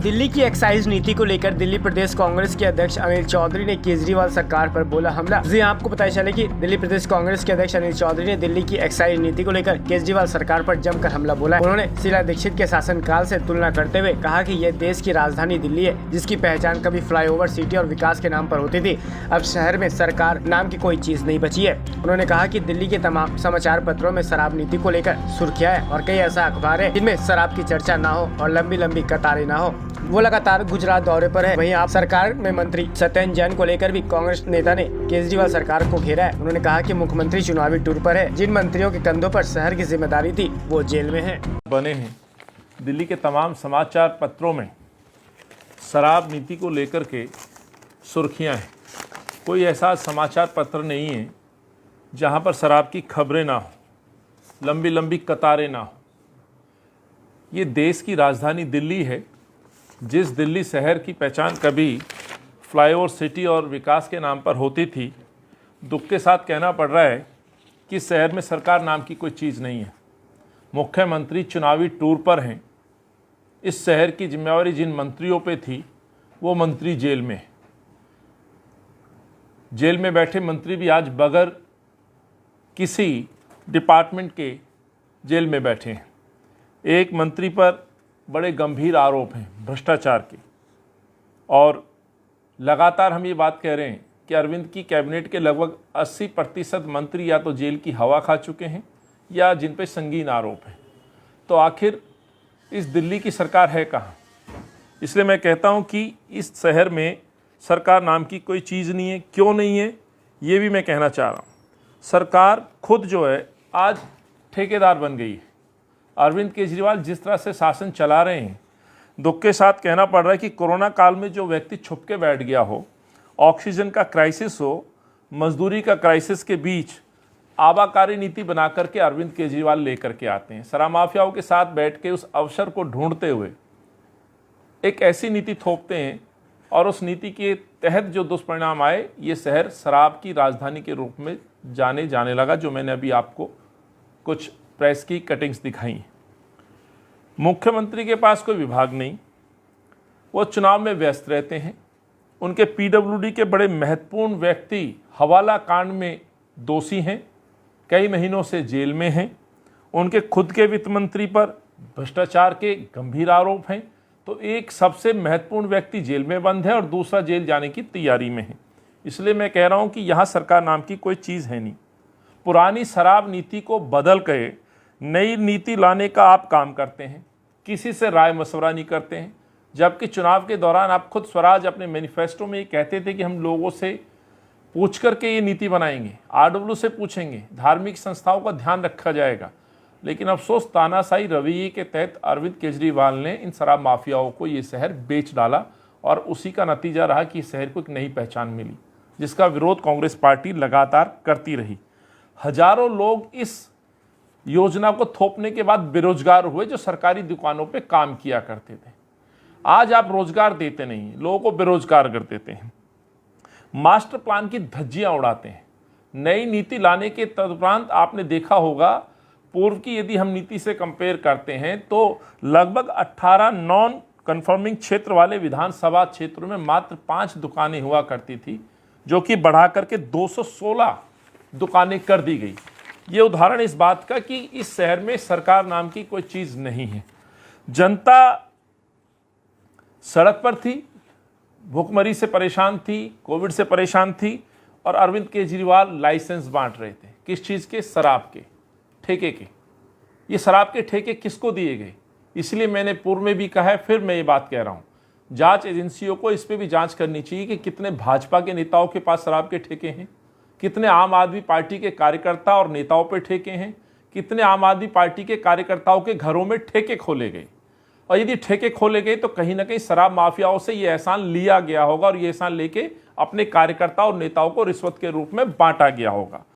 दिल्ली की एक्साइज नीति को लेकर दिल्ली प्रदेश कांग्रेस के अध्यक्ष अनिल चौधरी ने केजरीवाल सरकार पर बोला हमला। जी आपको पता चले कि दिल्ली प्रदेश कांग्रेस के अध्यक्ष अनिल चौधरी ने दिल्ली की एक्साइज नीति को लेकर केजरीवाल सरकार पर जमकर हमला बोला। उन्होंने शीला दीक्षित के शासनकाल से तुलना करते हुए कहा कि यह देश की राजधानी दिल्ली है, जिसकी पहचान कभी फ्लाईओवर, सिटी और विकास के नाम पर होती थी। अब शहर में सरकार नाम की कोई चीज नहीं बची है। उन्होंने कहा कि दिल्ली के तमाम समाचार पत्रों में शराब नीति को लेकर सुर्खियां है और कई ऐसा अखबार है जिनमें शराब की चर्चा ना हो और लंबी लंबी कतारें ना हो। वो लगातार गुजरात दौरे पर है। वहीं आप सरकार में मंत्री सत्येंद्र जैन को लेकर भी कांग्रेस नेता ने केजरीवाल सरकार को घेरा है। उन्होंने कहा कि मुख्यमंत्री चुनावी टूर पर है। जिन मंत्रियों के कंधों पर शहर की जिम्मेदारी थी वो जेल में हैं। बने हैं दिल्ली के तमाम समाचार पत्रों में शराब नीति को लेकर के सुर्खियां हैं। कोई ऐसा समाचार पत्र नहीं है जहां पर शराब की खबरें ना हो, लंबी लंबी कतारें ना हो। ये देश की राजधानी दिल्ली है, जिस दिल्ली शहर की पहचान कभी फ्लाईओवर, सिटी और विकास के नाम पर होती थी। दुख के साथ कहना पड़ रहा है कि शहर में सरकार नाम की कोई चीज़ नहीं है। मुख्यमंत्री चुनावी टूर पर हैं। इस शहर की जिम्मेवारी जिन मंत्रियों पे थी वो मंत्री जेल में है। जेल में बैठे मंत्री भी आज बगैर किसी डिपार्टमेंट के जेल में बैठे हैं। एक मंत्री पर बड़े गंभीर आरोप हैं भ्रष्टाचार के, और लगातार हम ये बात कह रहे हैं कि अरविंद की कैबिनेट के लगभग 80% मंत्री या तो जेल की हवा खा चुके हैं या जिन पे संगीन आरोप हैं। तो आखिर इस दिल्ली की सरकार है कहाँ? इसलिए मैं कहता हूँ कि इस शहर में सरकार नाम की कोई चीज़ नहीं है। क्यों नहीं है ये भी मैं कहना चाह रहा हूँ। सरकार खुद जो है आज ठेकेदार बन गई है। अरविंद केजरीवाल जिस तरह से शासन चला रहे हैं, दुख के साथ कहना पड़ रहा है कि कोरोना काल में जो व्यक्ति छुप के बैठ गया हो, ऑक्सीजन का क्राइसिस हो, मजदूरी का क्राइसिस के बीच आबाकारी नीति बना करके अरविंद केजरीवाल लेकर के आते हैं। शराब माफियाओं के साथ बैठ के उस अवसर को ढूंढते हुए एक ऐसी नीति थोपते हैं और उस नीति के तहत जो दुष्परिणाम आए, ये शहर शराब की राजधानी के रूप में जाने लगा, जो मैंने अभी आपको कुछ प्रेस की कटिंग्स दिखाई। मुख्यमंत्री के पास कोई विभाग नहीं, वो चुनाव में व्यस्त रहते हैं। उनके पीडब्ल्यूडी के बड़े महत्वपूर्ण व्यक्ति हवाला कांड में दोषी हैं, कई महीनों से जेल में हैं। उनके खुद के वित्त मंत्री पर भ्रष्टाचार के गंभीर आरोप हैं। तो एक सबसे महत्वपूर्ण व्यक्ति जेल में बंद है और दूसरा जेल जाने की तैयारी में है। इसलिए मैं कह रहा हूं कि यहाँ सरकार नाम की कोई चीज़ है नहीं। पुरानी शराब नीति को बदल के नई नीति लाने का आप काम करते हैं, किसी से राय मशवरा नहीं करते हैं। जबकि चुनाव के दौरान आप खुद स्वराज अपने मैनिफेस्टो में ये कहते थे कि हम लोगों से पूछ करके ये नीति बनाएंगे, आरडब्ल्यू से पूछेंगे, धार्मिक संस्थाओं का ध्यान रखा जाएगा। लेकिन अफसोस तानाशाही रवैये के तहत अरविंद केजरीवाल ने इन शराब माफियाओं को ये शहर बेच डाला और उसी का नतीजा रहा कि इस शहर को एक नई पहचान मिली, जिसका विरोध कांग्रेस पार्टी लगातार करती रही। हजारों लोग इस योजना को थोपने के बाद बेरोजगार हुए, जो सरकारी दुकानों पे काम किया करते थे। आज आप रोजगार देते नहीं, लोगों को बेरोजगार कर देते हैं, मास्टर प्लान की धज्जियां उड़ाते हैं। नई नीति लाने के तदुपरांत आपने देखा होगा, पूर्व की यदि हम नीति से कंपेयर करते हैं तो लगभग 18 नॉन कन्फर्मिंग क्षेत्र वाले विधानसभा क्षेत्रों में मात्र 5 दुकानें हुआ करती थी, जो कि बढ़ा करके 216 दुकानें कर दी गई। ये उदाहरण इस बात का कि इस शहर में सरकार नाम की कोई चीज़ नहीं है। जनता सड़क पर थी, भूखमरी से परेशान थी, कोविड से परेशान थी, और अरविंद केजरीवाल लाइसेंस बांट रहे थे। किस चीज़ के? शराब के ठेके के। ये शराब के ठेके किसको दिए गए? इसलिए मैंने पूर्व में भी कहा है, फिर मैं ये बात कह रहा हूँ, जांच एजेंसियों को इस पर भी जांच करनी चाहिए कि कितने भाजपा के नेताओं के पास शराब के ठेके हैं, कितने आम आदमी पार्टी के कार्यकर्ता और नेताओं पर ठेके हैं, कितने आम आदमी पार्टी के कार्यकर्ताओं के घरों में ठेके खोले गए। और यदि ठेके खोले गए तो कहीं ना कहीं शराब माफियाओं से ये एहसान लिया गया होगा और ये एहसान लेके अपने कार्यकर्ता और नेताओं को रिश्वत के रूप में बांटा गया होगा।